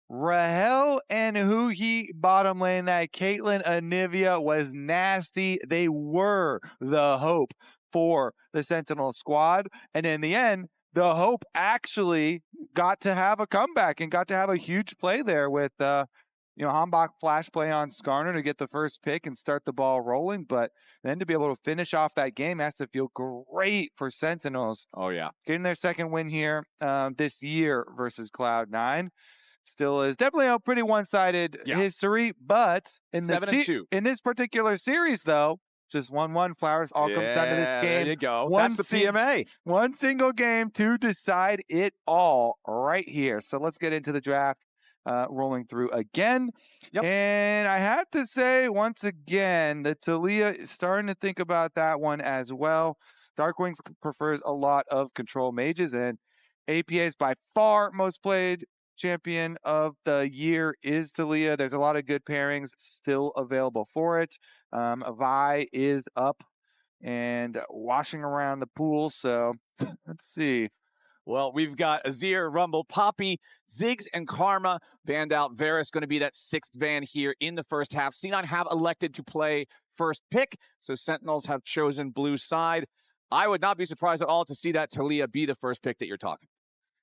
Rahel and huhi bottom lane. That Caitlyn Anivia was nasty. They were the hope for the Sentinel squad. And in the end, the hope actually got to have a comeback and got to have a huge play there with HamBak flash play on Skarner to get the first pick and start the ball rolling. But then to be able to finish off that game has to feel great for Sentinels. Oh, yeah. Getting their second win here this year versus Cloud9. Still is definitely a pretty one-sided history, but in this particular series, though, just 1-1 Flowers all comes down to this game. There you go. That's the PMA. One single game to decide it all right here. So let's get into the draft. Rolling through again. And I have to say, once again, that Talia is starting to think about that one as well. DARKWINGS prefers a lot of control mages, and APPA is by far most played champion of the year is Talia. There's a lot of good pairings still available for it. Vi is up and washing around the pool, so let's see. Well, we've got Azir, Rumble, Poppy, Ziggs, and Karma banned out. Varus going to be that 6th ban here in the first half. C9 have elected to play first pick, so Sentinels have chosen blue side. I would not be surprised at all to see that Talia be the first pick that you're talking.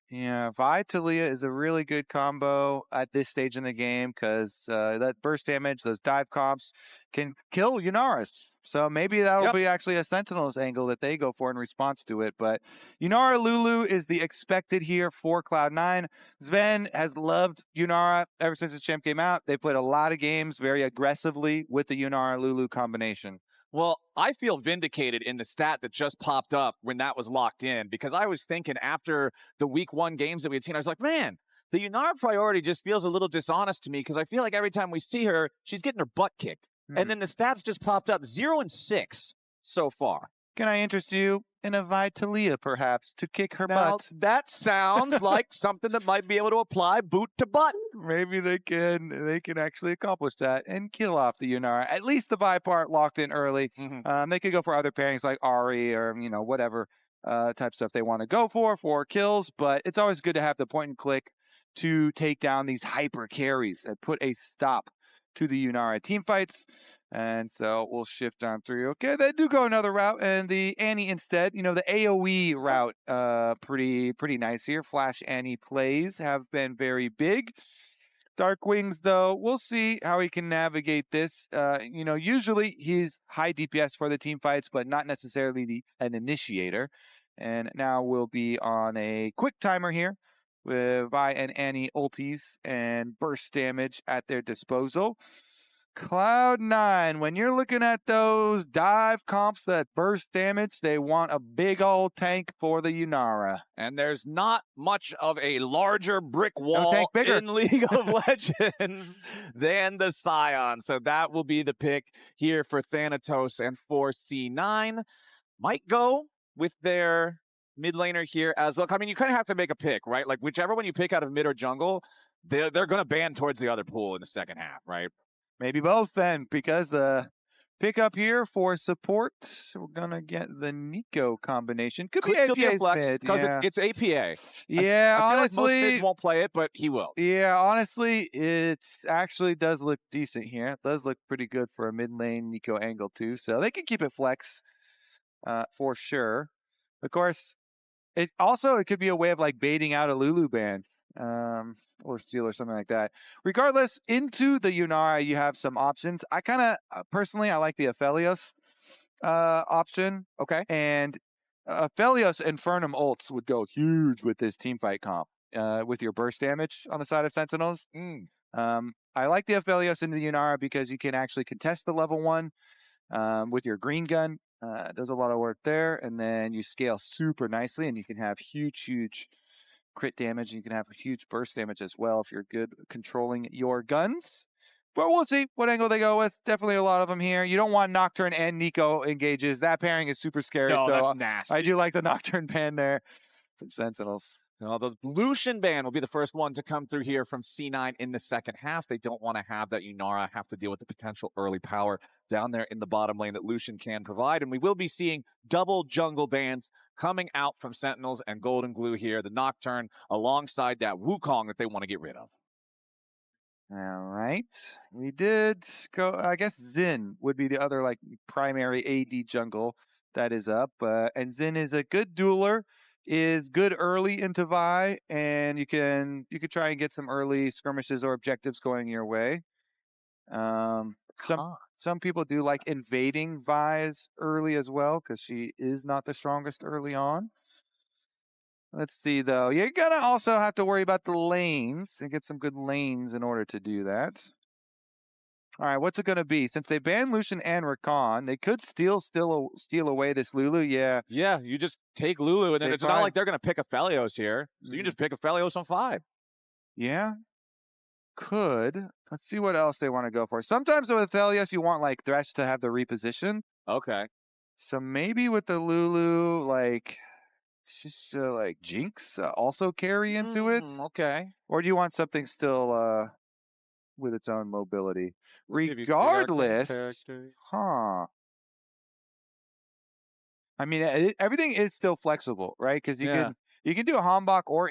Yeah, Vi Talia is a really good combo at this stage in the game because that burst damage, those dive comps can kill Yunaras. So maybe that'll be actually a Sentinels angle that they go for in response to it. But Yunara Lulu is the expected here for Cloud9. Zven has loved Yunara ever since the champ came out. They played a lot of games very aggressively with the Yunara Lulu combination. Well, I feel vindicated in the stat that just popped up when that was locked in, because I was thinking after the week 1 games that we had seen, I was like, man, the Yunara priority just feels a little dishonest to me because I feel like every time we see her, she's getting her butt kicked. And then the stats just popped up 0-6 so far. Can I interest you in a Vi Talia, perhaps, to kick her butt? That sounds like something that might be able to apply boot to butt. Maybe they can actually accomplish that and kill off the Yunara. At least the Vi part locked in early. They could go for other pairings like Ari or whatever type stuff they want to go for kills. But it's always good to have the point and click to take down these hyper carries and put a stop to the Yunara team fights. And so we'll shift on through. Okay, they do go another route, and the Annie instead, the AoE route, pretty nice here. Flash Annie plays have been very big. DARKWINGS, though, we'll see how he can navigate this. Usually he's high DPS for the team fights, but not necessarily an initiator. And now we'll be on a quick timer here with Vi and Annie ultis and burst damage at their disposal. Cloud9, when you're looking at those dive comps that burst damage, they want a big old tank for the Yunara. And there's not much of a larger brick wall in League of Legends than the Sion. So that will be the pick here for Thanatos and for C9. Might go with their mid laner here as well. I mean, you kind of have to make a pick, right? Like whichever one you pick out of mid or jungle, they're going to ban towards the other pool in the second half, right? Maybe both then, because the pickup here for support, we're going to get the Neeko combination. Could be APPA's mid. Because it's APPA. Yeah, I honestly. Like most mids won't play it, but he will. Yeah, honestly, it actually does look decent here. It does look pretty good for a mid lane Neeko angle too. So they can keep it flex for sure. Of course, it could be a way of like baiting out a Lulu ban. Or steal or something like that. Regardless, into the Yunara, you have some options. I kind of, personally, I like the Aphelios option. Okay. And Aphelios Infernum ults would go huge with this teamfight comp, with your burst damage on the side of Sentinels. I like the Aphelios into the Yunara because you can actually contest the level 1 with your green gun. Does a lot of work there. And then you scale super nicely and you can have huge crit damage. You can have a huge burst damage as well if you're good controlling your guns. But we'll see what angle they go with. Definitely a lot of them here. You don't want Nocturne and Neeko engages. That pairing is super scary. No, so that's nasty. I do like the Nocturne ban there from Sentinels. Well, the Lucian ban will be the first one to come through here from C9 in the second half. They don't want to have that Yunara have to deal with the potential early power down there in the bottom lane that Lucian can provide. And we will be seeing double jungle bans coming out from Sentinels and Golden Glue here. The Nocturne alongside that Wukong that they want to get rid of. All right. We did go, I guess Xin would be the other like primary AD jungle that is up. And Xin is a good dueler, is good early into Vi, and you could try and get some early skirmishes or objectives going your way. Some people do like invading Vi's early as well, because she is not the strongest early on. Let's see, though. You're going to also have to worry about the lanes and get some good lanes in order to do that. All right, what's it going to be? Since they banned Lucian and Rakan, they could steal away this Lulu. Yeah. Yeah, you just take Lulu, and then it's not like they're going to pick a Aphelios here. So you just pick a Aphelios on 5. Yeah. Could. Let's see what else they want to go for. Sometimes with Aphelios, you want like Thresh to have the reposition. Okay. So maybe with the Lulu, like... just like Jinx also carry into it. Okay. Or do you want something still with its own mobility? Regardless, huh? I mean, everything is still flexible, right? Because you can do a HamBak or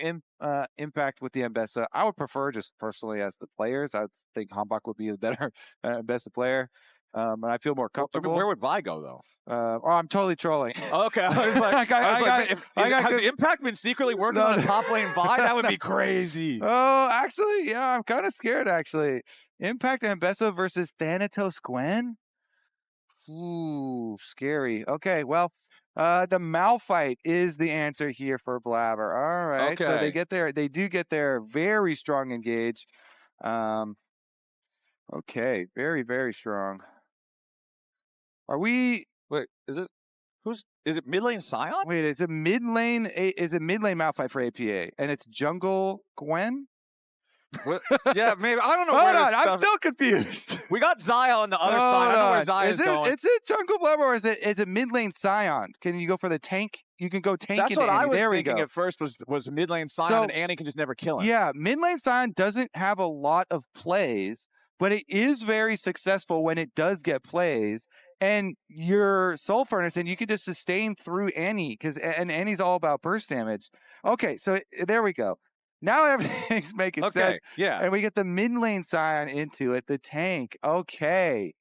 Impact with the Ambessa. I would prefer, just personally as the players, I think HamBak would be a better Ambessa player. And I feel more comfortable. I mean, where would Vi go, though? I'm totally trolling. Okay. I was like, has Impact been secretly working on a top lane Vi? That would be crazy. Oh, actually, yeah, I'm kind of scared, actually. Impact Ambessa versus Thanatos Gwen? Ooh, scary. Okay, well, the Malphite is the answer here for Blaber. All right. Okay. So they do get their very strong engage. Okay, very, very strong. Are we? Wait, is it mid lane Sion? Wait, is it mid lane Malphite for APA, and it's jungle Gwen? Yeah, maybe. I don't know. Hold on, I'm still confused. We got Xayah on the other side. I know where Xayah is going. Is it jungle Blaber or is it mid lane Sion? Can you go for the tank? You can go tank. That's what I was thinking at first was mid lane Sion, and Annie can just never kill him. Yeah, mid lane Sion doesn't have a lot of plays, but it is very successful when it does get plays. And your Soul Furnace, and you can just sustain through Annie, and Annie's all about burst damage. Okay, so there we go. Now everything's making sense. Yeah. And we get the mid lane Sion into it, the tank. Okay.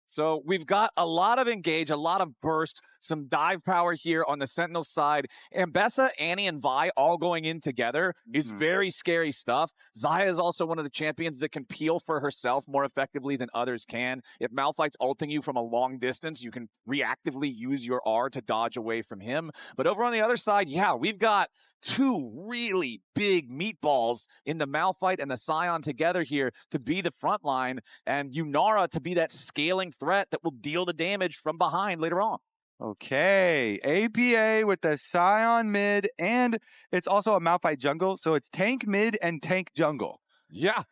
So we've got a lot of engage, a lot of burst, some dive power here on the Sentinel side. Ambessa, Annie, and Vi all going in together is very scary stuff. Xayah is also one of the champions that can peel for herself more effectively than others can. If Malphite's ulting you from a long distance, you can reactively use your R to dodge away from him. But over on the other side, yeah, we've got two really big meatballs in the Malphite and the Sion together here to be the front line, and Yunara to be that scaling threat that will deal the damage from behind later on. Okay, APA with the Sion mid, and it's also a Malphite jungle, so it's tank mid and tank jungle. Yeah.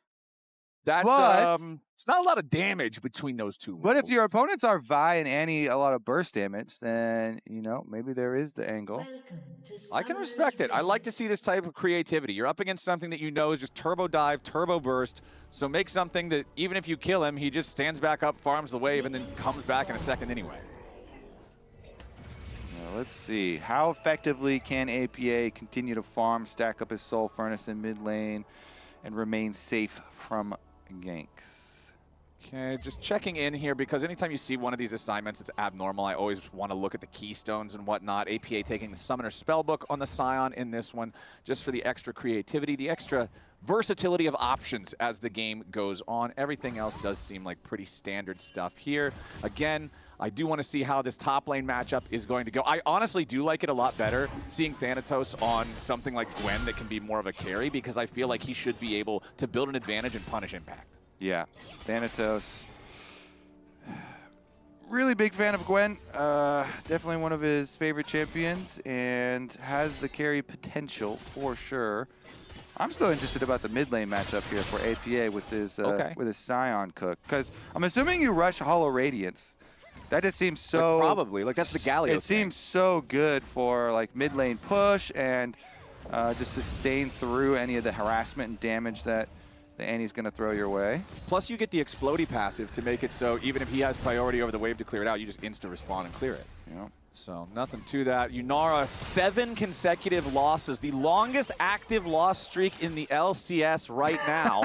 That's it's not a lot of damage between those two. But if your opponents are Vi and Annie a lot of burst damage, then, you know, maybe there is the angle. I can respect it. I like to see this type of creativity. You're up against something that you know is just turbo dive, turbo burst. So make something that even if you kill him, he just stands back up, farms the wave, and then comes back in a second anyway. Let's see. How effectively can APA continue to farm, stack up his Soul Furnace in mid lane, and remain safe from ganks? Okay, just checking in here because anytime you see one of these assignments, it's abnormal. I always want to look at the keystones and whatnot. APA taking the Summoner Spellbook on the Sion in this one, just for the extra creativity, the extra versatility of options as the game goes on. Everything else does seem like pretty standard stuff here. Again, I do want to see how this top lane matchup is going to go. I honestly do like it a lot better seeing Thanatos on something like Gwen that can be more of a carry, because I feel like he should be able to build an advantage and punish impact. Yeah, Thanatos. Really big fan of Gwen. Definitely one of his favorite champions and has the carry potential for sure. I'm still interested about the mid lane matchup here for APA with his Sion cook, because I'm assuming you rush Hollow Radiance. That just seems so... Like probably. Like, that's the Galio It seems so good for, like, mid lane push and just sustain through any of the harassment and damage that the Annie's going to throw your way. Plus, you get the Explodey passive to make it so even if he has priority over the wave to clear it out, you just insta-respawn and clear it. Yeah. So, nothing to that. Yunara, 7 consecutive losses. The longest active loss streak in the LCS right now.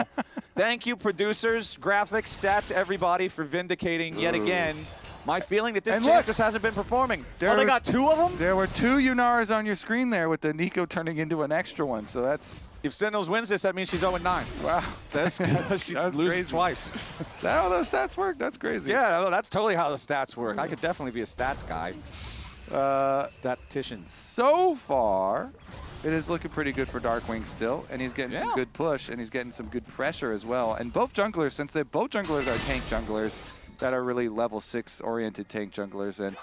Thank you, producers, graphics, stats, everybody, for vindicating yet again my feeling that this champ just hasn't been performing. Oh, they got 2 of them? There were 2 Yunaras on your screen there with the Neeko turning into an extra one, so that's... If Sentinels wins this, that means she's 0-9. Wow. That's she loses crazy. Twice. Is that how those stats work? That's crazy. Yeah, that's totally how the stats work. I could definitely be a stats guy. Statistician. So far, it is looking pretty good for DARKWINGS still, and he's getting some good push, and he's getting some good pressure as well. And both junglers, since both junglers are tank junglers that are really level 6 oriented tank junglers, and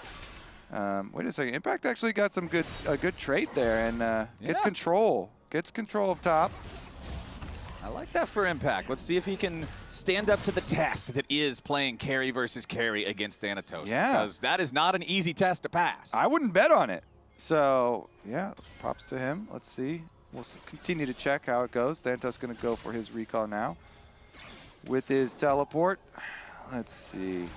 wait a second, Impact actually got some a good trait there, and gets control of top. I like that for Impact. Let's see if he can stand up to the test that is playing carry versus carry against Thanatos. Yeah. Because that is not an easy test to pass. I wouldn't bet on it. So, yeah, props to him. Let's see. We'll continue to check how it goes. Thanatos going to go for his recall now with his teleport. Let's see.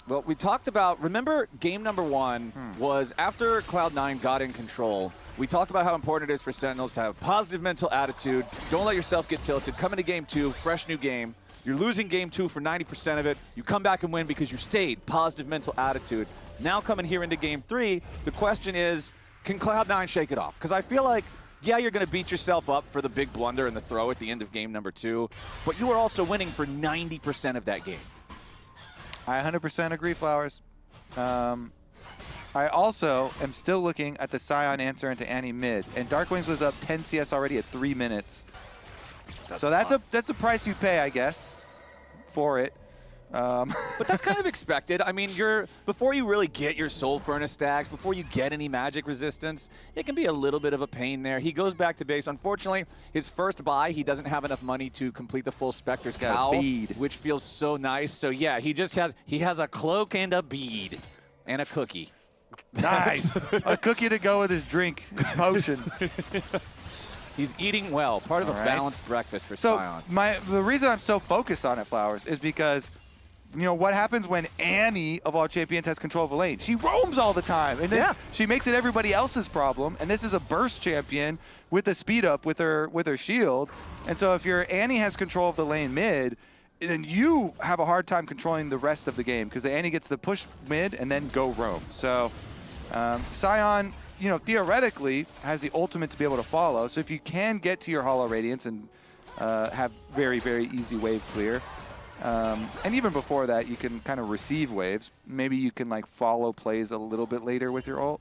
Well, we talked about, remember game number 1 was after Cloud9 got in control, we talked about how important it is for Sentinels to have a positive mental attitude. Don't let yourself get tilted. Come into game 2, fresh new game. You're losing game 2 for 90% of it. You come back and win because you stayed. Positive mental attitude. Now coming here into game 3, the question is, can Cloud9 shake it off? Because I feel like, yeah, you're going to beat yourself up for the big blunder and the throw at the end of game number 2, but you are also winning for 90% of that game. I 100% agree, Flowers. I also am still looking at the Sion answer into Annie mid, and DARKWINGS was up 10 CS already at 3 minutes. So that's a price you pay, I guess, for it. But that's kind of expected. I mean, before you really get your Soul Furnace stacks, before you get any magic resistance, it can be a little bit of a pain there. He goes back to base. Unfortunately, his first buy, he doesn't have enough money to complete the full Spectre's cowl, which feels so nice. So yeah, he has a cloak and a bead and a cookie. Nice. A cookie to go with his drink, his potion. He's eating well. Part of a balanced breakfast for Sion. The reason I'm so focused on it, Flowers, is because what happens when Annie, of all champions, has control of a lane? She roams all the time, and then she makes it everybody else's problem, and this is a burst champion with a speed up with her shield. And so if your Annie has control of the lane mid, then you have a hard time controlling the rest of the game because the Annie gets the push mid and then go roam. So Sion, theoretically has the ultimate to be able to follow. So if you can get to your Hollow Radiance and have very, very easy wave clear, and even before that, you can kind of receive waves. Maybe you can follow plays a little bit later with your ult.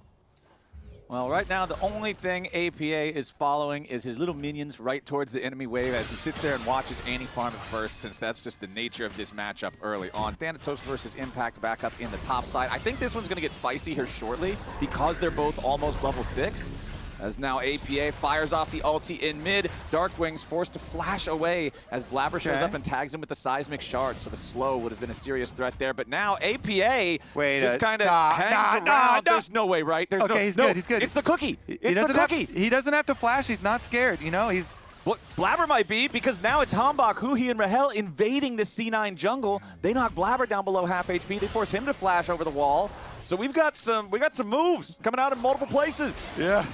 Well, right now, the only thing APA is following is his little minions right towards the enemy wave as he sits there and watches Annie farm it first, since that's just the nature of this matchup early on. Thanatos versus Impact back up in the top side. I think this one's going to get spicy here shortly because they're both almost level 6. As now APA fires off the ulti in mid. DARKWINGS forced to flash away as Blaber shows up and tags him with the seismic shard. So the slow would have been a serious threat there. But now APA just kind of hangs around. There's no way, right? There's he's good. He's good. It's the cookie. It's the cookie. He doesn't have to flash. He's not scared. He's... Well, Blaber might be, because now it's HamBak, huhi, and Rahel invading the C9 jungle. They knock Blaber down below half HP. They force him to flash over the wall. So we got some moves coming out in multiple places. Yeah.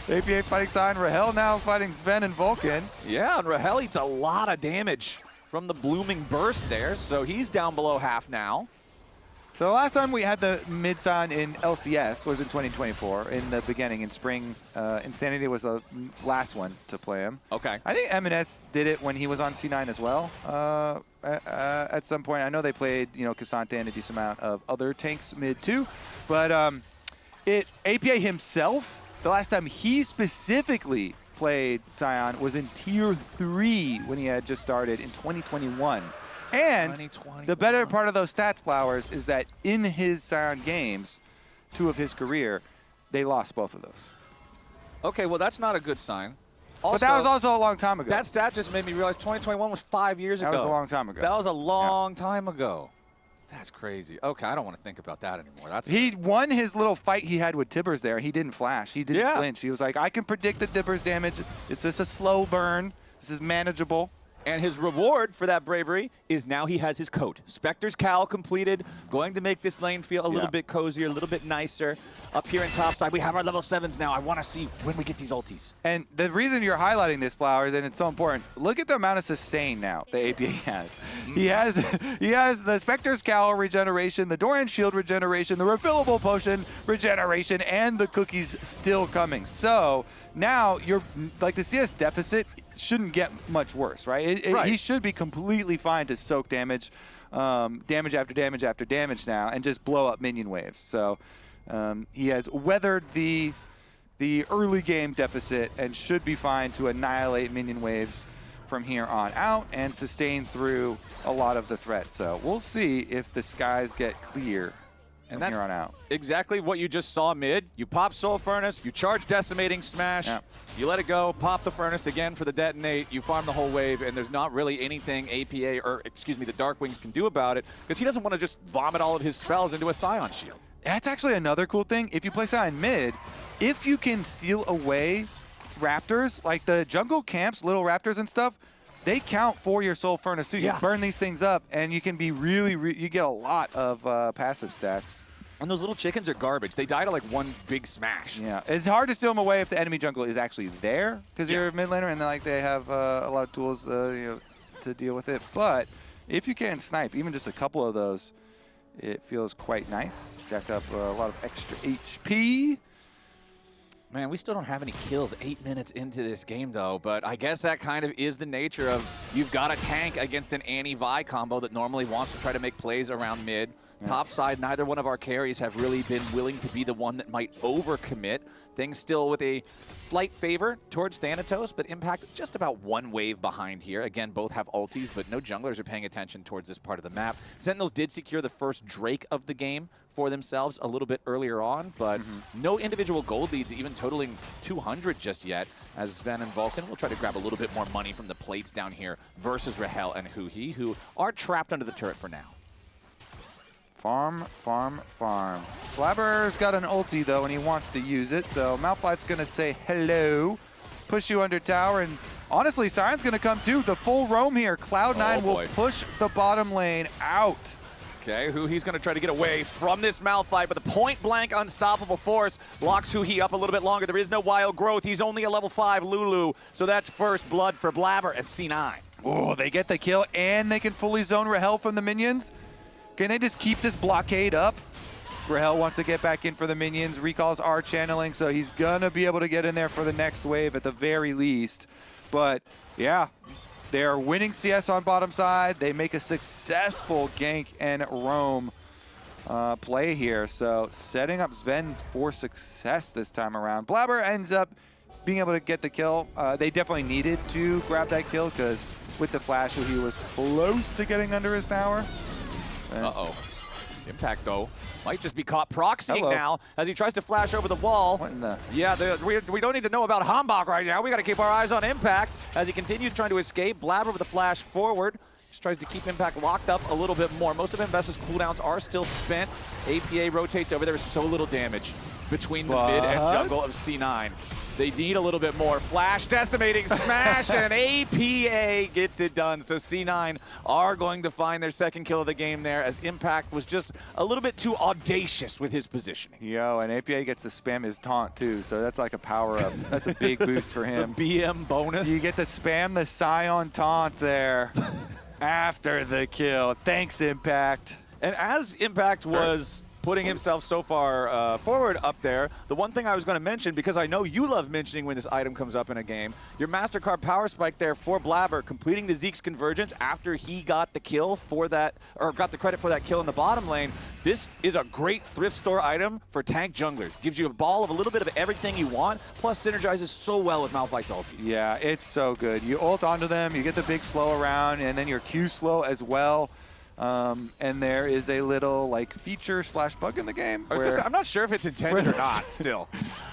APA fighting Sion, Rahel now fighting Zven and Vulcan. Yeah, and Rahel eats a lot of damage from the blooming burst there, so he's down below half now. So the last time we had the mid Sion in LCS was in 2024, in the beginning, in spring. Insanity was the last one to play him. Okay. I think M&S did it when he was on C9 as well at some point. I know they played, Cassante and a decent amount of other tanks mid too, but APA himself, the last time he specifically played Sion was in Tier 3 when he had just started in 2021. And the better part of those stats, Flowers, is that in his Sion games, 2 of his career, they lost both of those. Okay, well, that's not a good sign. Also, but that was also a long time ago. That stat just made me realize 2021 was 5 years ago. That was a long time ago. That was a long time ago. That's crazy. Okay, I don't want to think about that anymore. He won his little fight he had with Tibbers there. He didn't flash. He didn't flinch. He was like, I can predict the Tibbers damage. It's just a slow burn. This is manageable. And his reward for that bravery is now he has his coat. Spectre's Cowl completed, going to make this lane feel a little bit cozier, a little bit nicer. Up here in topside, we have our level 7s now. I want to see when we get these ultis. And the reason you're highlighting this, Flowers, and it's so important, look at the amount of sustain now the APA has. He has the Spectre's Cowl regeneration, the Doran Shield regeneration, the refillable potion regeneration, and the cookies still coming. So now you're like the CS deficit shouldn't get much worse, right? He should be completely fine to soak damage, damage after damage after damage now, and just blow up minion waves. So he has weathered the early game deficit and should be fine to annihilate minion waves from here on out and sustain through a lot of the threats. So we'll see if the skies get clear. And that's here on out. Exactly what you just saw mid. You pop Soul Furnace, you charge Decimating Smash, you let it go, pop the Furnace again for the detonate, you farm the whole wave, and there's not really anything APA, or excuse me, the Darkwings can do about it, because he doesn't want to just vomit all of his spells into a Sion shield. That's actually another cool thing. If you play Sion mid, if you can steal away Raptors, like the jungle camps, little Raptors and stuff, they count for your Soul Furnace too. You burn these things up, and you can be you get a lot of passive stacks. And those little chickens are garbage. They die to like one big smash. Yeah, it's hard to steal them away if the enemy jungle is actually there, because you're a mid laner and like they have a lot of tools to deal with it. But if you can snipe even just a couple of those, it feels quite nice. Stack up a lot of extra HP. Man, we still don't have any kills 8 minutes into this game, though, but I guess that kind of is the nature of you've got a tank against an Annie-Vi combo that normally wants to try to make plays around mid. Top side, neither one of our carries have really been willing to be the one that might overcommit. Things still with a slight favor towards Thanatos, but Impact just about one wave behind here. Again, both have ultis, but no junglers are paying attention towards this part of the map. Sentinels did secure the first Drake of the game for themselves a little bit earlier on, but no individual gold leads even totaling 200 just yet, as Zven and Vulcan will try to grab a little bit more money from the plates down here versus Rahel and huhi, who are trapped under the turret for now. Farm, farm, farm. Blaber's got an ulti, though, and he wants to use it, so Malphite's going to say hello, push you under tower, and honestly, Sion's going to come too. The full roam here. Cloud9 will push the bottom lane out. Okay, huhi's going to try to get away from this Malphite, but the point-blank unstoppable force locks huhi up a little bit longer. There is no wild growth. He's only a level 5 Lulu, so that's first blood for Blaber at C9. Oh, they get the kill, and they can fully zone Rahel from the minions. Can they just keep this blockade up? Rahel wants to get back in for the minions. Recalls are channeling, so he's going to be able to get in there for the next wave at the very least. But, yeah, they're winning CS on bottom side. They make a successful gank and roam play here. So, setting up Zven for success this time around. Blaber ends up being able to get the kill. They definitely needed to grab that kill, because with the flash, he was close to getting under his tower. Uh-oh. Impact, though, might just be caught proxying now as he tries to flash over the wall. What in the... Yeah, we don't need to know about HamBak right now. We got to keep our eyes on Impact as he continues trying to escape. Blaber with the flash forward. Just tries to keep Impact locked up a little bit more. Most of Ambessa's cooldowns are still spent. APA rotates over. There is so little damage between the mid and jungle of C9. They need a little bit more. Flash, decimating smash, and APA gets it done. So C9 are going to find their second kill of the game there, as Impact was just a little bit too audacious with his positioning. Yo, and APA gets to spam his taunt too, so that's like a power-up. That's a big boost for him. The BM bonus. You get to spam the Sion taunt there after the kill. Thanks, Impact. And as Impact was putting himself so far forward up there, the one thing I was going to mention, because I know you love mentioning when this item comes up in a game, your MasterCard power spike there for Blaber, completing the Zeke's convergence after he got the kill for that, or got the credit for that kill in the bottom lane. This is a great thrift store item for tank junglers. Gives you a ball of a little bit of everything you want, plus synergizes so well with Malphite's ulti. Yeah, it's so good. You ult onto them, you get the big slow around, and then your Q slow as well. And there is a little like feature / bug in the game. I'm not sure if it's intended or not still.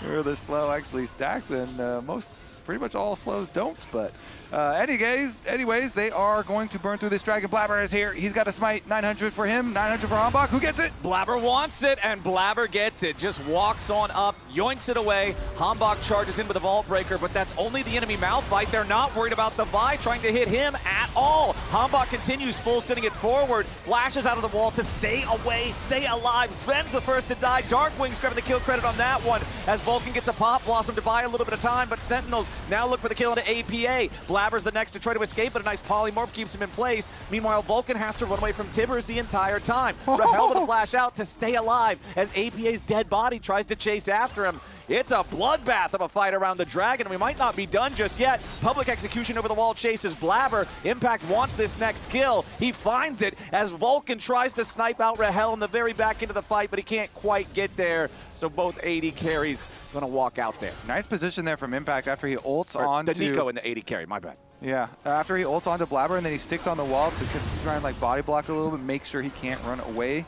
Where the slow actually stacks, and most pretty much all slows don'ts, but anyways, they are going to burn through this dragon. Blaber is here. He's got a smite. 900 for him, 900 for HamBak. Who gets it? Blaber wants it, and Blaber gets it. Just walks on up, yoinks it away. HamBak charges in with a Vault Breaker, but that's only the enemy Malphite. They're not worried about the Vi trying to hit him at all. HamBak continues full sending it forward, flashes out of the wall to stay away, stay alive. Zven's the first to die. DARKWINGS grabbing the kill credit on that one as Vulcan gets a pop. Blossom to buy a little bit of time, but Sentinels now look for the kill into APPA. Blaber's the next to try to escape, but a nice polymorph keeps him in place. Meanwhile, Vulcan has to run away from Tibbers the entire time. Rahel with a flash out to stay alive as APA's dead body tries to chase after him. It's a bloodbath of a fight around the dragon. We might not be done just yet. Public execution over the wall chases Blaber. Impact wants this next kill. He finds it as Vulcan tries to snipe out Rahel in the very back end of the fight, but he can't quite get there. So both AD carries gonna walk out there. Nice position there from Impact after he ults on the Neeko and the AD carry, my bad. Yeah, after he ults onto Blaber and then he sticks on the wall to try and like body block a little bit, make sure he can't run away.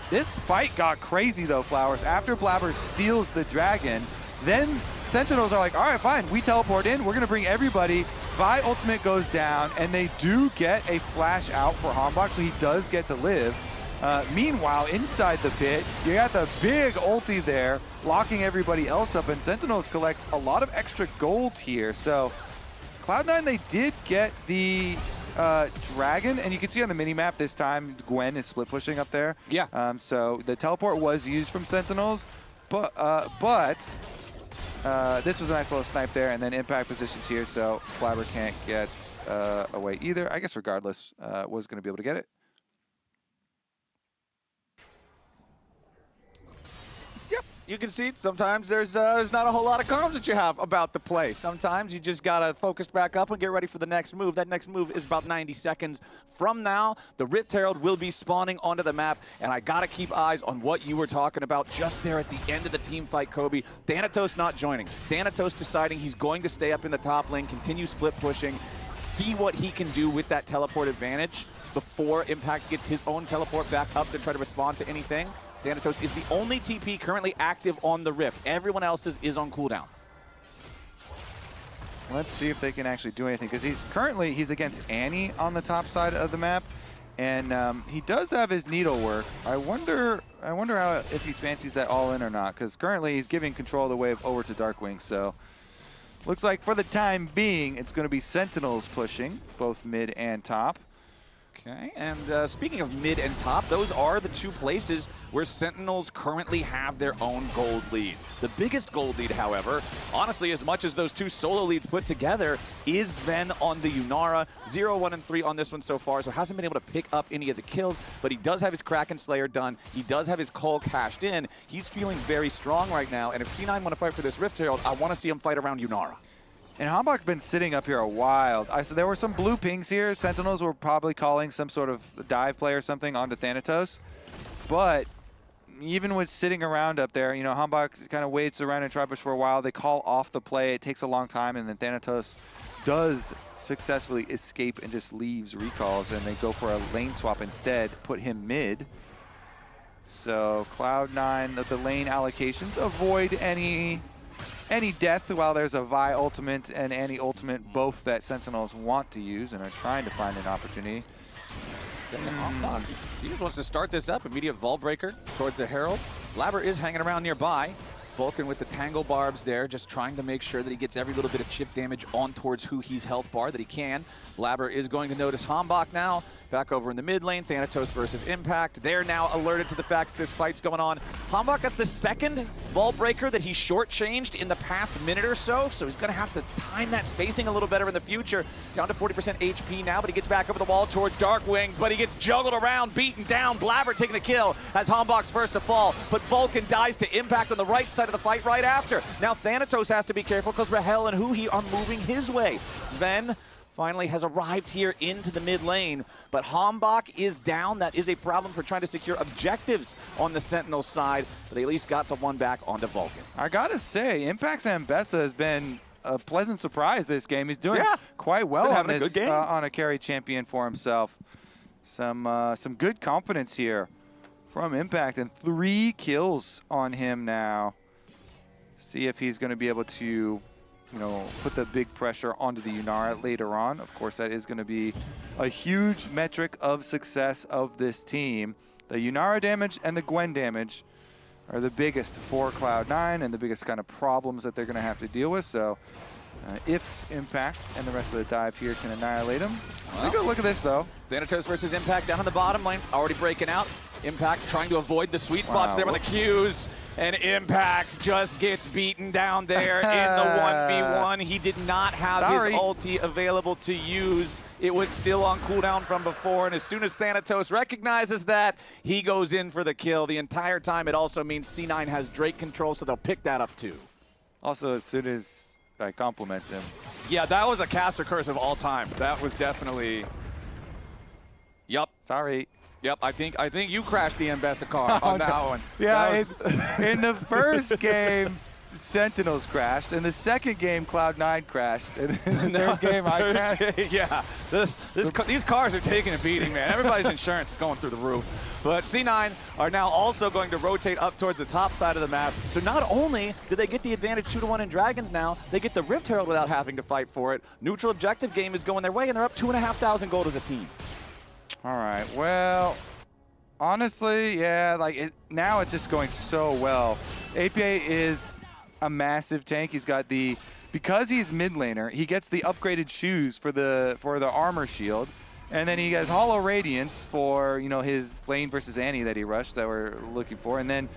This fight got crazy though, Flowers. After Blaber steals the dragon, then Sentinels are like, all right, fine, we teleport in, we're gonna bring everybody. Vi ultimate goes down, and they do get a flash out for HamBak, so he does get to live. Meanwhile, inside the pit, you got the big ulti there, locking everybody else up, and Sentinels collect a lot of extra gold here. So Cloud9, they did get the dragon, and you can see on the mini-map this time, Gwen is split pushing up there. Yeah. So the teleport was used from Sentinels, but this was a nice little snipe there, and then Impact positions here, so Blaber can't get away either. I guess regardless, was going to be able to get it. You can see sometimes there's not a whole lot of comms that you have about the play. Sometimes you just got to focus back up and get ready for the next move. That next move is about 90 seconds from now. The Rift Herald will be spawning onto the map, and I got to keep eyes on what you were talking about just there at the end of the team fight, Kobe. Thanatos not joining. Thanatos deciding he's going to stay up in the top lane, continue split pushing, see what he can do with that teleport advantage before Impact gets his own teleport back up to try to respond to anything. Thanatos is the only TP currently active on the Rift. Everyone else's is on cooldown. Let's see if they can actually do anything, because he's against Annie on the top side of the map, and he does have his needlework. I wonder how, if he fancies that all in or not, because currently he's giving control of the wave over to DARKWINGS. So looks like for the time being, it's going to be Sentinels pushing both mid and top. Okay, and speaking of mid and top, those are the two places where Sentinels currently have their own gold leads. The biggest gold lead, however, honestly, as much as those two solo leads put together, is Zven on the Yunara. 0, 1, and 3 on this one so far, so hasn't been able to pick up any of the kills, but he does have his Kraken Slayer done. He does have his Cull cashed in. He's feeling very strong right now, and if C9 want to fight for this Rift Herald, I want to see him fight around Yunara. And HamBak's been sitting up here a while. So there were some blue pings here. Sentinels were probably calling some sort of dive play or something onto Thanatos. But even with sitting around up there, you know, HamBak kind of waits around and try push for a while. They call off the play. It takes a long time, and then Thanatos does successfully escape and just leaves recalls, and they go for a lane swap instead, put him mid. So Cloud9, the lane allocations avoid any death while there's a Vi ultimate and Annie ultimate, both that Sentinels want to use and are trying to find an opportunity. He just wants to start this up. Immediate Vault Breaker towards the Herald. Blaber is hanging around nearby. Vulcan with the Tangle Barbs there, just trying to make sure that he gets every little bit of chip damage on towards huhi's health bar that he can. Blaber is going to notice HamBak now. Back over in the mid lane, Thanatos versus Impact. They're now alerted to the fact that this fight's going on. HamBak, that's the second Vault Breaker that he shortchanged in the past minute or so, so he's going to have to time that spacing a little better in the future. Down to 40% HP now, but he gets back over the wall towards DARKWINGS, but he gets juggled around, beaten down. Blaber taking the kill as HamBak's first to fall, but Vulcan dies to Impact on the right side of the fight right after. Now Thanatos has to be careful because Rahel and huhi are moving his way. Zven finally has arrived here into the mid lane, but HamBak is down. That is a problem for trying to secure objectives on the Sentinel side, but they at least got the one back onto Vulcan. I gotta say, Impact's Ambessa has been a pleasant surprise this game. He's doing quite well on this, on a carry champion for himself. Some good confidence here from Impact, and 3 kills on him now. See if he's going to be able to you know, put the big pressure onto the Yunara later on. Of course, that is going to be a huge metric of success of this team. The Yunara damage and the Gwen damage are the biggest for Cloud9 and the biggest kind of problems that they're going to have to deal with. So if Impact and the rest of the dive here can annihilate him. Take a look at this, though. Thanatos versus Impact down on the bottom lane, already breaking out. Impact trying to avoid the sweet spots there with the Qs, and Impact just gets beaten down there in the 1v1. He did not have his ulti available to use. It was still on cooldown from before, and as soon as Thanatos recognizes that, he goes in for the kill. The entire time, it also means C9 has Drake control, so they'll pick that up too. Also, as soon as I compliment him. Yeah, that was a caster curse of all time. That was definitely... Yup. Sorry. Yep, I think you crashed the Ambessa car on that one. Yeah, in the first game, Sentinels crashed. In the second game, Cloud9 crashed. And in the third game, I crashed. Yeah, these cars are taking a beating, man. Everybody's insurance is going through the roof. But C9 are now also going to rotate up towards the top side of the map. So not only do they get the advantage 2-1 in Dragons now, they get the Rift Herald without having to fight for it. Neutral objective game is going their way, and they're up 2,500 gold as a team. All right, well, honestly, yeah, like now it's just going so well. APPA is a massive tank. He's got because he's mid laner, he gets the upgraded shoes for the armor shield, and then he has Hollow Radiance for, you know, his lane versus Annie that he rushed that we're looking for, and then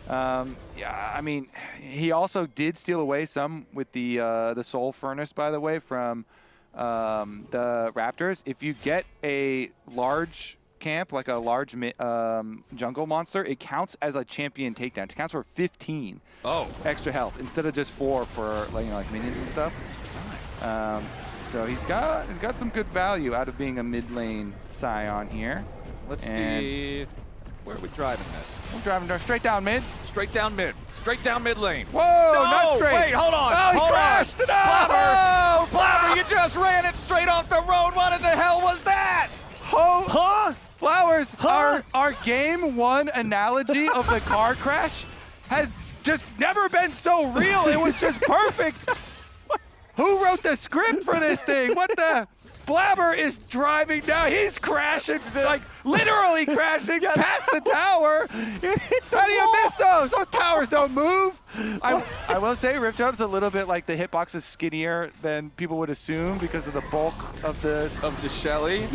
yeah, I mean, he also did steal away some with the Soul Furnace, by the way, from the Raptors. If you get a large camp, like a large jungle monster, it counts as a champion takedown. It counts for 15 extra health instead of just 4 for, like, you know, like minions and stuff. Nice. So he's got some good value out of being a mid lane Sion here. Let's see. Where are we driving this? I'm driving straight down mid. Straight down mid. Straight down mid lane. Whoa, no, not straight. Wait, hold on. Oh, he crashed. No! Blaber, you just ran it straight off the road. What in the hell was that? Flowers, our game 1 analogy of the car crash has just never been so real. It was just perfect. Who wrote the script for this thing? What the? Blaber is driving down. He's crashing, like literally crashing past the tower. How do you miss those? Those towers don't move. I will say Rift Herald is a little bit like the hitbox is skinnier than people would assume because of the bulk of the Shelly.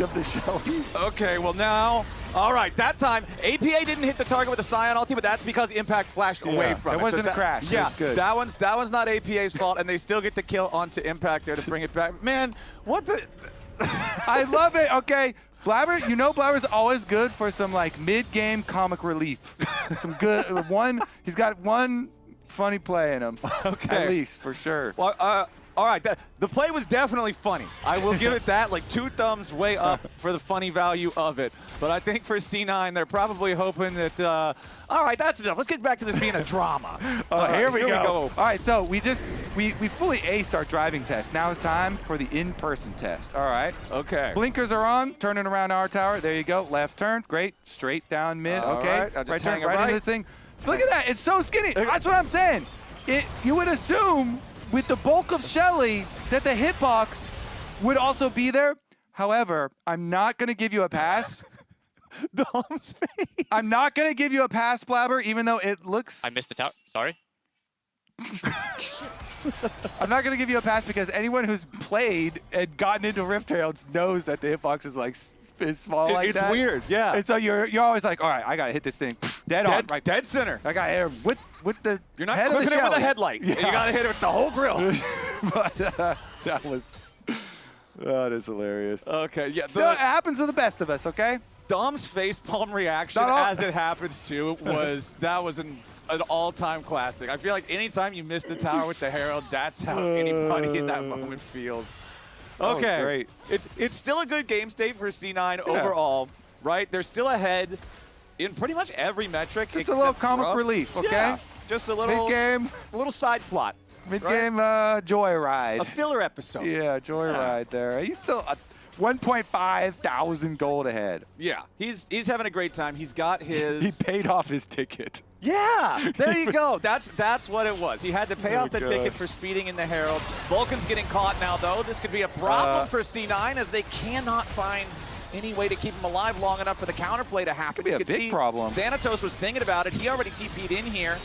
Okay, well now, all right, that time APPA didn't hit the target with the Sion ulti, but that's because Impact flashed away from it. It wasn't a crash. Yeah, it was good. that one's not APPA's fault, and they still get the kill onto Impact there to bring it back. Man, what the? I love it. Okay, Blaber, you know Blaber's always good for some like mid-game comic relief. Some good he's got one funny play in him. Okay. At least, for sure. Well, all right, the play was definitely funny. I will give it that, like 2 thumbs way up for the funny value of it. But I think for C9, they're probably hoping that, all right, that's enough. Let's get back to this being a drama. Here we go. All right, so we fully aced our driving test. Now it's time for the in-person test. All right. Okay. Blinkers are on, turning around our tower. There you go. Left turn. Great. Straight down mid. Okay. Right turn right into this thing. Look at that. It's so skinny. That's what I'm saying. You would assume with the bulk of Shelly that the hitbox would also be there. However, I'm not going to give you a pass. I'm not going to give you a pass, Blaber, even though it looks... I missed the tower. Sorry. I'm not going to give you a pass because anyone who's played and gotten into Rift Heralds knows that the hitbox is like small like that. It's weird, yeah. And so you're always like, all right, I got to hit this thing dead on. Right, dead center. I got to hit it with the You're not head cooking of the it with a headlight. Yeah. You got to hit it with the whole grill. But that was... Oh, it is hilarious. Okay, yeah. So it happens to the best of us, okay? Dom's facepalm reaction, as it happens to, that was an all-time classic. I feel like anytime you miss the tower with the Herald, that's how anybody in that moment feels. Okay, great. It's still a good game state for C9 overall, right? They're still ahead in pretty much every metric. Just a little comic relief, okay? Yeah, just a little mid-game, a little side plot. Mid-game joyride. A filler episode. Yeah, joyride there. He's still 1.5 thousand gold ahead. Yeah, he's having a great time. He's got his... He paid off his ticket. Yeah, there you go. That's what it was. He had to pay off the ticket for speeding in the Herald. Vulcan's getting caught now, though. This could be a problem for C9 as they cannot find any way to keep him alive long enough for the counterplay to happen. Could be a big problem. Thanatos was thinking about it. He already TP'd in here.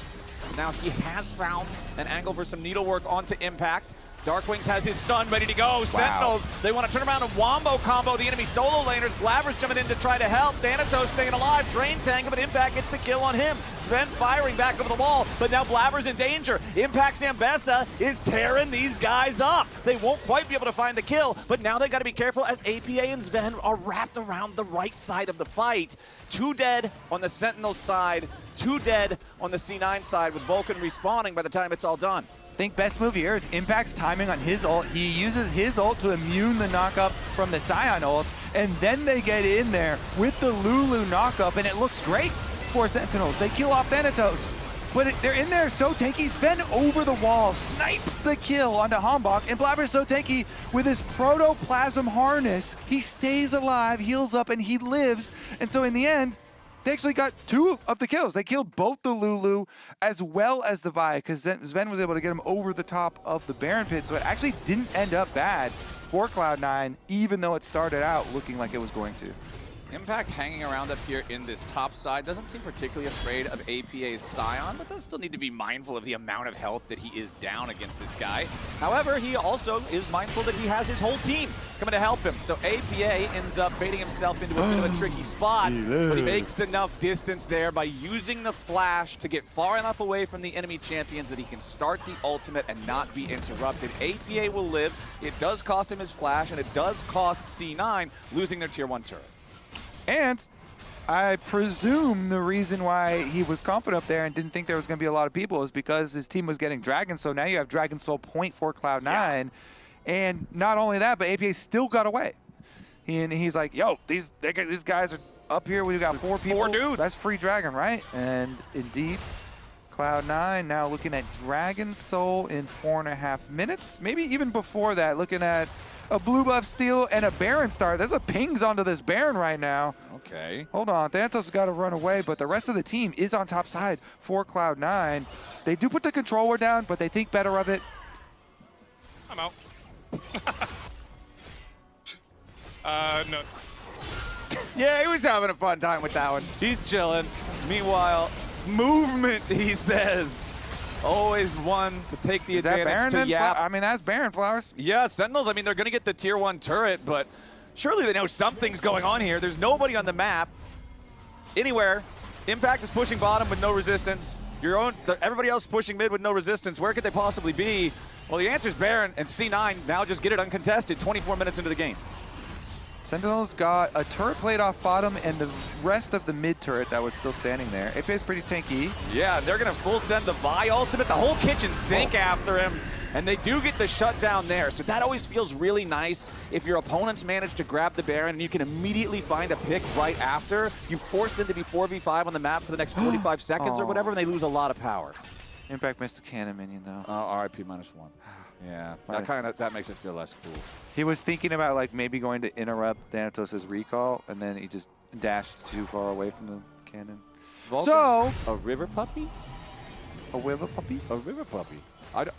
Now he has found an angle for some needlework onto Impact. DARKWINGS has his stun ready to go. Wow. Sentinels, they want to turn around and wombo combo the enemy solo laners. Blaber's jumping in to try to help. Thanatos staying alive. Drain tank, but Impact gets the kill on him. Zven firing back over the wall, but now Blaber's in danger. Impact's Ambessa is tearing these guys up. They won't quite be able to find the kill, but now they got to be careful as APPA and Zven are wrapped around the right side of the fight. 2 dead on the Sentinels side, 2 dead on the C9 side with Vulcan respawning by the time it's all done. I think best move here is Impact's timing on his ult. He uses his ult to immune the knockup from the Sion ult, and then they get in there with the Lulu knockup, and it looks great for Sentinels. They kill off Thanatos, but they're in there so tanky. Zven over the wall, snipes the kill onto HamBak, and Blaber's so tanky with his protoplasm harness. He stays alive, heals up, and he lives, and so in the end, they actually got 2 of the kills. They killed both the Lulu as well as the Vi, because Zven was able to get him over the top of the Baron pit, so it actually didn't end up bad for Cloud9, even though it started out looking like it was going to. Impact hanging around up here in this top side doesn't seem particularly afraid of APA's Sion, but does still need to be mindful of the amount of health that he is down against this guy. However, he also is mindful that he has his whole team coming to help him. So APA ends up baiting himself into a bit of a tricky spot, but he makes enough distance there by using the flash to get far enough away from the enemy champions that he can start the ultimate and not be interrupted. APA will live. It does cost him his flash, and it does cost C9 losing their tier 1 turret. And I presume the reason why he was confident up there and didn't think there was going to be a lot of people is because his team was getting Dragon. So now you have Dragon Soul point for Cloud9. Yeah. And not only that, but APA still got away. And he's like, yo, these guys are up here. We've got 4 people. 4 dudes. That's free Dragon, right? And indeed, Cloud9 now looking at Dragon Soul in 4.5 minutes. Maybe even before that, looking at a blue buff steal and a Baron start. There's a pings onto this Baron right now. Okay. Hold on, Thanatos has got to run away, but the rest of the team is on top side for Cloud9. They do put the controller down, but they think better of it. I'm out. No. Yeah, he was having a fun time with that one. He's chilling. Meanwhile, movement, he says. Always one to take the advantage to Yap. I mean, that's Baron Flowers. Yeah, Sentinels, I mean, they're going to get the tier 1 turret, but surely they know something's going on here. There's nobody on the map anywhere. Impact is pushing bottom with no resistance. Everybody else pushing mid with no resistance. Where could they possibly be? Well, the answer's Baron, and C9 now just get it uncontested 24 minutes into the game. Sentinels got a turret plate off bottom and the rest of the mid turret that was still standing there. APA is pretty tanky. Yeah, they're going to full send the Vi ultimate, the whole kitchen sink after him. And they do get the shutdown there. So that always feels really nice if your opponents manage to grab the Baron and you can immediately find a pick right after. You force them to be 4v5 on the map for the next 45 seconds or whatever, and they lose a lot of power. Impact missed the cannon minion, though. RIP -1. Yeah, that makes it feel less cool. He was thinking about like maybe going to interrupt Thanatos' recall, and then he just dashed too far away from the cannon. Vulcan, so a river puppy? A river puppy? A river puppy.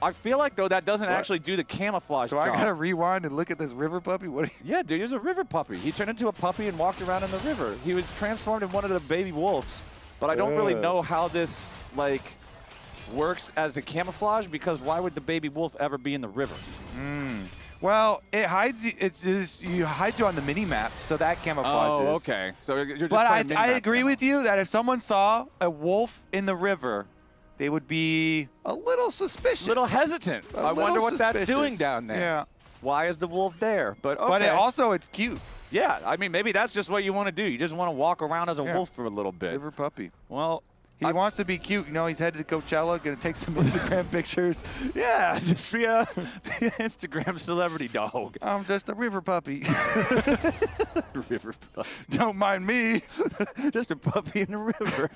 I feel like though that doesn't actually do the camouflage job. I gotta rewind and look at this river puppy? What? Yeah, dude, he was a river puppy. He turned into a puppy and walked around in the river. He was transformed in one of the baby wolves, but I don't really know how this like works as a camouflage, because why would the baby wolf ever be in the river? Well, it hides you. It's just you hides you on the mini map, so that camouflages. Oh, okay. So you're just. But I agree with you that if someone saw a wolf in the river, they would be a little suspicious. A little hesitant. I wonder what that's doing down there. Yeah. Why is the wolf there? But okay. But it's cute. Yeah, I mean, maybe that's just what you want to do. You just want to walk around as a wolf for a little bit. River puppy. Well, he wants to be cute. You know, he's headed to Coachella, going to take some Instagram pictures. Yeah, just be a Instagram celebrity dog. I'm just a river puppy. River puppy. Don't mind me. Just a puppy in the river.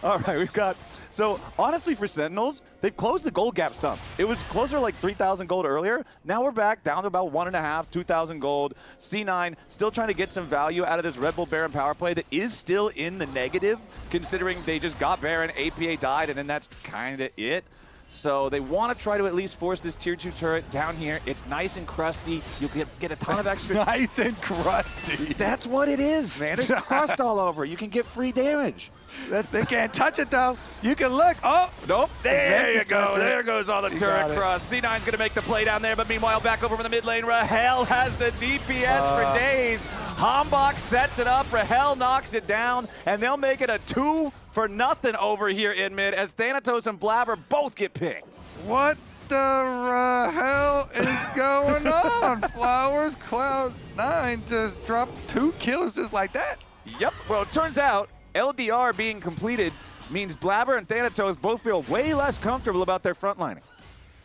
All right, we've got, so honestly for Sentinels, they've closed the gold gap some. It was closer to like 3,000 gold earlier. Now we're back down to about 1.5, 2,000 gold. C9 still trying to get some value out of this Red Bull Baron power play that is still in the negative, considering they just got Baron, APPA died, and then that's kind of it. So they want to try to at least force this tier 2 turret down here. It's nice and crusty. You'll get a ton of extra. Nice and crusty. That's what it is, man. There's crust all over. You can get free damage. They can't touch it though. You can look. Oh, nope. There you go. There goes all the turret crust. C9's going to make the play down there, but meanwhile, back over in the mid lane, Rahel has the DPS for days. HamBak sets it up. Rahel knocks it down, and they'll make it a 2-for-0 over here in mid as Thanatos and Blaber both get picked. What the hell is going on? Flowers, Cloud9 just dropped 2 kills just like that. Yep. Well, it turns out LDR being completed means Blaber and Thanatos both feel way less comfortable about their frontlining.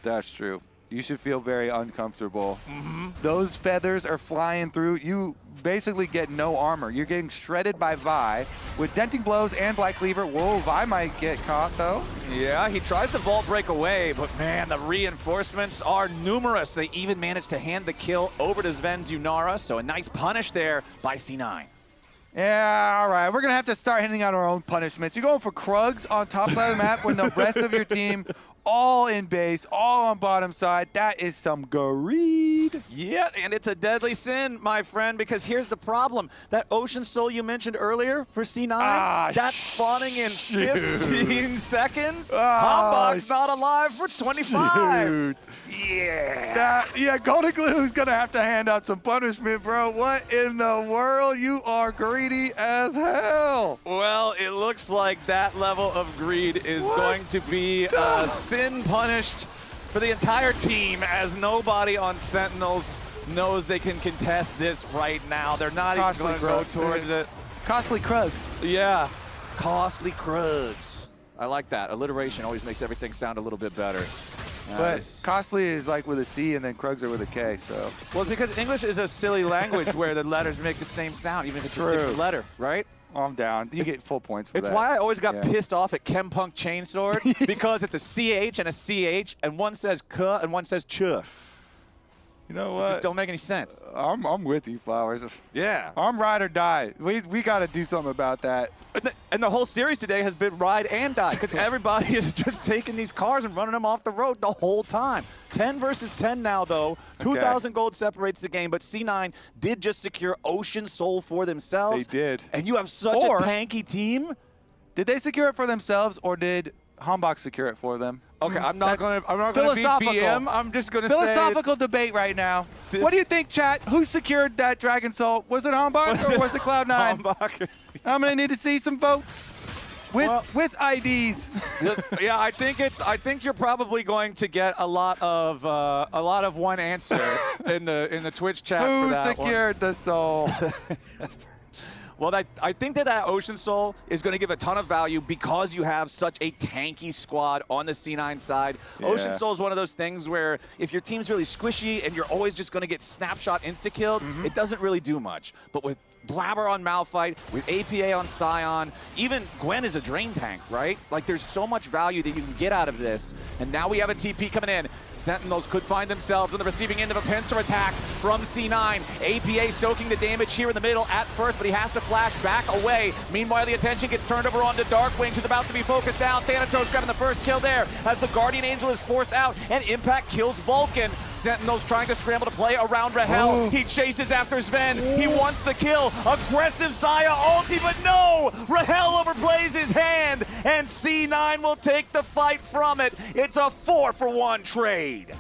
That's true. You should feel very uncomfortable. Those feathers are flying through. You basically get no armor. You're getting shredded by Vi with denting blows and Black Cleaver. Whoa, Vi might get caught though. Yeah, he tries to vault break away, but man, the reinforcements are numerous. They even managed to hand the kill over to Zven's Yunara, so a nice punish there by C9. Yeah, all right. We're going to have to start handing out our own punishments. You're going for Krugs on top side of the map when the rest of your team all in base, all on bottom side. That is some greed. Yeah, and it's a deadly sin, my friend, because here's the problem. That Ocean Soul you mentioned earlier for C9, that's spawning in 15 seconds. HamBak's not alive for 25. Shoot. Yeah, Golden Glue's going to have to hand out some punishment, bro. What in the world? You are greedy as hell. Well, it looks like that level of greed is going to be sin punished for the entire team, as nobody on Sentinels knows they can contest this right now. They're not even going to go towards it. Costly Krugs. Yeah, costly Krugs. I like that. Alliteration always makes everything sound a little bit better. But costly is like with a C and then Krugs are with a K, so. Well, it's because English is a silly language where the letters make the same sound, even if it's a different letter, right? I'm down. You get full points for that. It's why I always got pissed off at Chempunk Chainsword, because it's a CH and a CH, and one says K and one says Ch. You know what? Just don't make any sense. I'm with you, Flowers. Yeah. I'm ride or die. We got to do something about that. And the whole series today has been ride and die, because everybody is just taking these cars and running them off the road the whole time. 10 versus 10 now, though. 2,000 gold separates the game, but C9 did just secure Ocean Soul for themselves. They did. And you have such a tanky team. Did they secure it for themselves, or did HamBak secure it for them? Okay, I'm not gonna be BM. I'm just gonna say philosophical debate right now. What do you think, chat? Who secured that Dragon Soul? Was it HamBak or was it Cloud9? HamBak. I'm gonna need to see some votes with IDs. Yeah, I think you're probably going to get a lot of one answer in the Twitch chat. Who for that secured the soul? Well, I think that Ocean Soul is going to give a ton of value because you have such a tanky squad on the C9 side. Yeah. Ocean Soul is one of those things where if your team's really squishy and you're always just going to get snapshot insta-killed, it doesn't really do much. But with Blaber on Malphite, with APPA on Sion, even Gwen is a drain tank, right? Like, there's so much value that you can get out of this. And now we have a TP coming in. Sentinels could find themselves on the receiving end of a pincer attack from C9. APPA soaking the damage here in the middle at first, but he has to flash back away. Meanwhile, the attention gets turned over onto DARKWINGS, who's about to be focused down. Thanatos grabbing the first kill there as the Guardian Angel is forced out, and Impact kills Vulcan. Sentinels trying to scramble to play around Rahel. He chases after Zven. He wants the kill. Aggressive Xayah ulti, but no! Rahel overplays his hand, and C9 will take the fight from it. It's a 4-for-1 trade.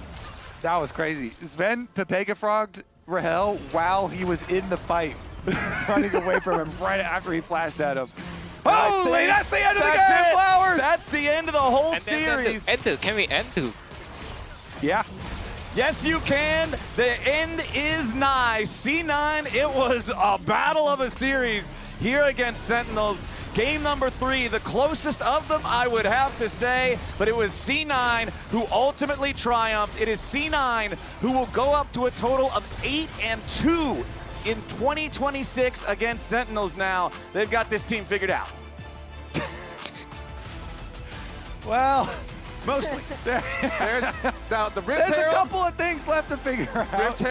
That was crazy. Zven Pepega-frogged Rahel while he was in the fight, running away from him right after he flashed at him. Holy, that's the end of the game, Flowers! That's the end of the whole series. Can we end? Yeah. Yes, you can. The end is nigh. C9, it was a battle of a series here against Sentinels. Game number 3, the closest of them, I would have to say, but it was C9 who ultimately triumphed. It is C9 who will go up to a total of 8-2 in 2026 against Sentinels now. They've got this team figured out. Well, mostly. There's now the Rift There's a Herald. couple of things left to figure out. Rift